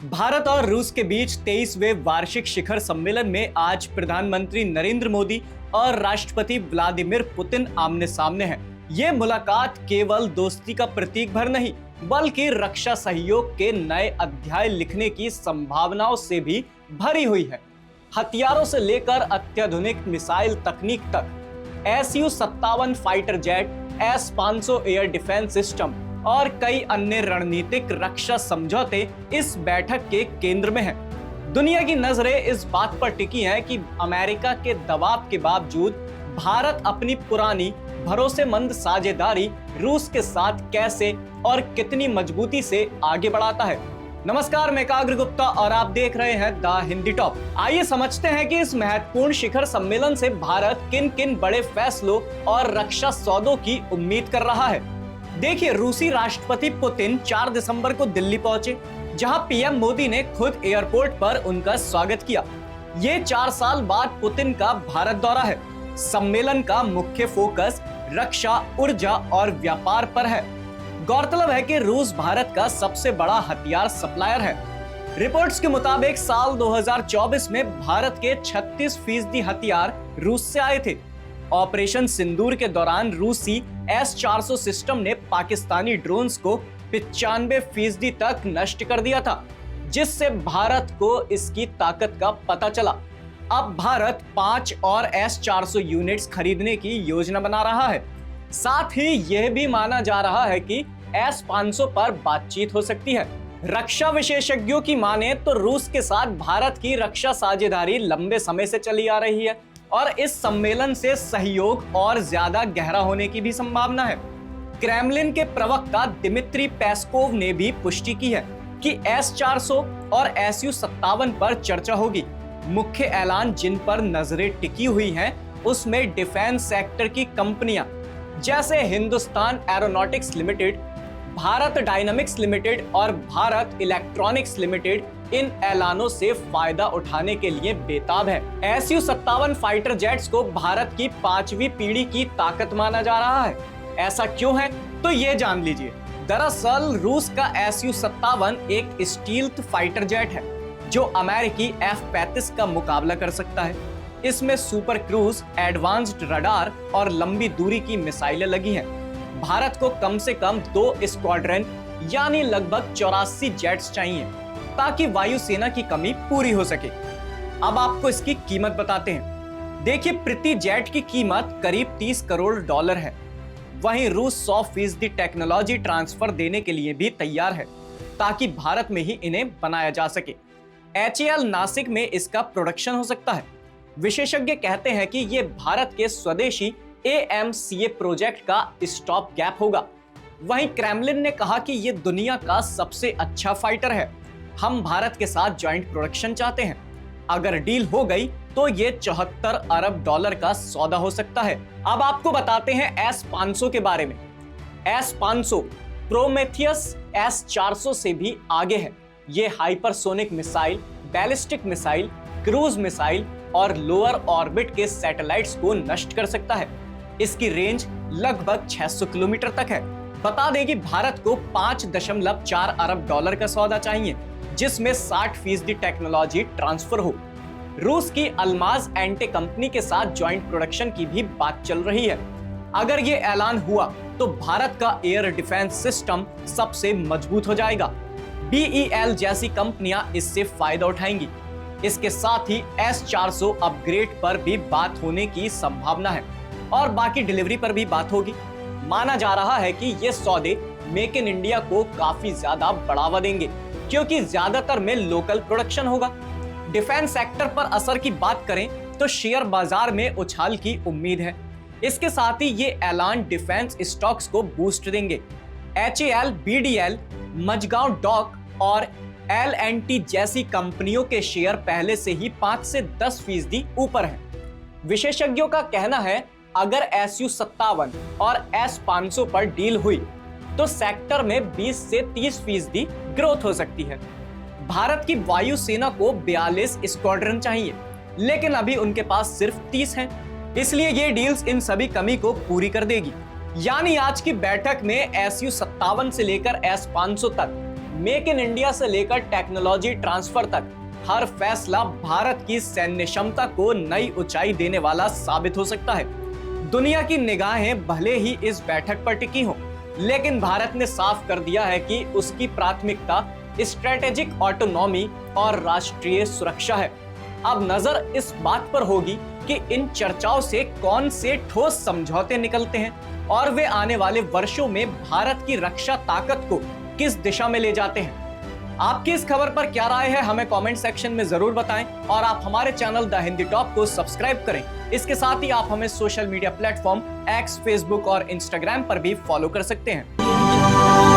भारत और रूस के बीच 23वें वार्षिक शिखर सम्मेलन में आज प्रधानमंत्री नरेंद्र मोदी और राष्ट्रपति व्लादिमीर पुतिन आमने सामने हैं। ये मुलाकात केवल दोस्ती का प्रतीक भर नहीं, बल्कि रक्षा सहयोग के नए अध्याय लिखने की संभावनाओं से भी भरी हुई है। हथियारों से लेकर अत्याधुनिक मिसाइल तकनीक तक, Su-57 fighter jet, S-500 air defence system और कई अन्य रणनीतिक रक्षा समझौते इस बैठक के केंद्र में हैं। दुनिया की नजरें इस बात पर टिकी हैं कि अमेरिका के दबाव के बावजूद भारत अपनी पुरानी भरोसेमंद साझेदारी रूस के साथ कैसे और कितनी मजबूती से आगे बढ़ाता है। नमस्कार, मैं एकाग्र गुप्ता और आप देख रहे हैं द हिंदी टॉप। आइए समझते हैं कि इस महत्वपूर्ण शिखर सम्मेलन से भारत किन किन बड़े फैसलों और रक्षा सौदों की उम्मीद कर रहा है। देखिए, रूसी राष्ट्रपति पुतिन 4 दिसंबर को दिल्ली पहुंचे, जहां पीएम मोदी ने खुद एयरपोर्ट पर उनका स्वागत किया। ये 4 साल बाद पुतिन का भारत दौरा है। सम्मेलन का मुख्य फोकस रक्षा, ऊर्जा और व्यापार पर है। गौरतलब है कि रूस भारत का सबसे बड़ा हथियार सप्लायर है। रिपोर्ट्स के मुताबिक साल 2024 में भारत के 36% हथियार रूस से आए थे। ऑपरेशन सिंदूर के दौरान रूसी S-400 सिस्टम ने पाकिस्तानी ड्रोन्स को 95% तक नष्ट कर दिया था, जिससे भारत को इसकी ताकत का पता चला। अब भारत 5 और S-400 यूनिट्स खरीदने की योजना बना रहा है। साथ ही यह भी माना जा रहा है कि S-500 पर बातचीत हो सकती है। रक्षा विशेषज्ञों की माने तो रूस के साथ भारत की रक्षा साझेदारी लंबे समय से चली आ रही है और इस सम्मेलन से सहयोग और ज्यादा गहरा होने की भी संभावना है। क्रेमलिन के प्रवक्ता दिमित्री पेस्कोव ने भी पुष्टि की है कि S-400 और Su-57 पर चर्चा होगी। मुख्य ऐलान जिन पर नजरें टिकी हुई हैं, उसमें डिफेंस सेक्टर की कंपनियां जैसे Hindustan aeronautics limited, Bharat dynamics limited और भारत इलेक्ट्रॉनिक्स लिमिटेड इन ऐलानों से फायदा उठाने के लिए बेताब है। Su-57 फाइटर जेट्स को भारत की 5वीं पीढ़ी की ताकत माना जा रहा है। ऐसा क्यों है, तो ये जान लीजिए। दरअसल रूस का Su-57 एक स्टील्थ फाइटर जेट है जो अमेरिकी F-35 का मुकाबला कर सकता है। इसमें सुपर क्रूज, एडवांस्ड रडार और लंबी दूरी की मिसाइलें लगी हैं। भारत को कम से कम 2 स्क्वाड्रन यानी लगभग 84 जेट्स चाहिए ताकि वायुसेना की कमी पूरी हो सके। अब आपको इसकी कीमत बताते हैं। देखिए, प्रति जेट की कीमत करीब $30 करोड़ है। वहीं रूस 100% टेक्नोलॉजी ट्रांसफर देने के लिए भी तैयार है ताकि भारत में ही इन्हें बनाया जा सके। HAL नासिक में इसका प्रोडक्शन हो सकता है। विशेषज्ञ कहते हैं कि ये भारत के स्वदेशी AMCA प्रोजेक्ट का स्टॉप गैप होगा। वहीं क्रेमलिन ने कहा कि ये दुनिया का सबसे अच्छा फाइटर है। हम भारत के साथ जॉइंट प्रोडक्शन चाहते हैं। अगर डील हो गई तो ये $74 अरब का सौदा हो सकता है। अब आपको बताते हैं S-500 के बारे में। S-500 प्रोमेथियस S-400 से भी आगे है। ये hypersonic missile, ballistic missile, cruise missile और लोअर ऑर्बिट के सैटेलाइट्स को नष्ट कर सकता है। इसकी रेंज लगभग 600 किलोमीटर तक है। बता दें कि भारत को $5.4 अरब का सौदा चाहिए, जिसमें 60% टेक्नोलॉजी ट्रांसफर हो। रूस की अल्माज एंटे कंपनी के साथ जॉइंट प्रोडक्शन की भी बात चल रही है। अगर ये ऐलान हुआ तो भारत का एयर डिफेंस सिस्टम सबसे मजबूत हो जाएगा। BEL जैसी कंपनियां इससे फायदा उठाएंगी। इसके साथ ही S-400 अपग्रेड पर भी बात होने की संभावना है और बाकी डिलीवरी पर भी बात होगी। माना जा रहा है कि ये सौदे मेक इन इंडिया को काफी ज्यादा बढ़ावा देंगे, क्योंकि ज्यादातर में लोकल प्रोडक्शन होगा। डिफेंस सेक्टर पर असर की बात करें तो शेयर बाजार में उछाल की उम्मीद है। इसके साथ ही ये ऐलान डिफेंस स्टॉक्स को बूस्ट देंगे। HAL, BDL, मजगांव डॉक और L&T जैसी कंपनियों के शेयर पहले से ही 5 से 10% ऊपर हैं। विशेषज्ञों का कहना है, अगर Su-57 और S-500 पर डील हुई तो सेक्टर में 20 से 30% ग्रोथ हो सकती है। भारत की वायुसेना को 42 स्क्वाड्रन चाहिए, लेकिन अभी उनके पास सिर्फ 30 हैं। इसलिए ये डील्स इन सभी कमी को पूरी कर देगी। यानी आज की बैठक में Su-57 से लेकर S-500 तक मेक इन इंडिया से लेकर टेक्नोलॉजी ट्रांसफर तक हर फैसला भारत की सैन्य क्षमता को नई ऊंचाई देने वाला साबित हो सकता है। दुनिया की निगाहें भले ही इस बैठक पर टिकी हों, लेकिन भारत ने साफ कर दिया है कि उसकी प्राथमिकता स्ट्रेटेजिक ऑटोनॉमी और राष्ट्रीय सुरक्षा है। अब नजर इस बात पर होगी कि इन चर्चाओं से कौन से ठोस समझौते निकलते हैं और वे आने वाले वर्षों में भारत की रक्षा ताकत को किस दिशा में ले जाते हैं। आपकी इस खबर पर क्या राय है, हमें कमेंट सेक्शन में जरूर बताएं और आप हमारे चैनल द हिंदी टॉप को सब्सक्राइब करें। इसके साथ ही आप हमें social media platform x, Facebook और इंस्टाग्राम पर भी फॉलो कर सकते हैं।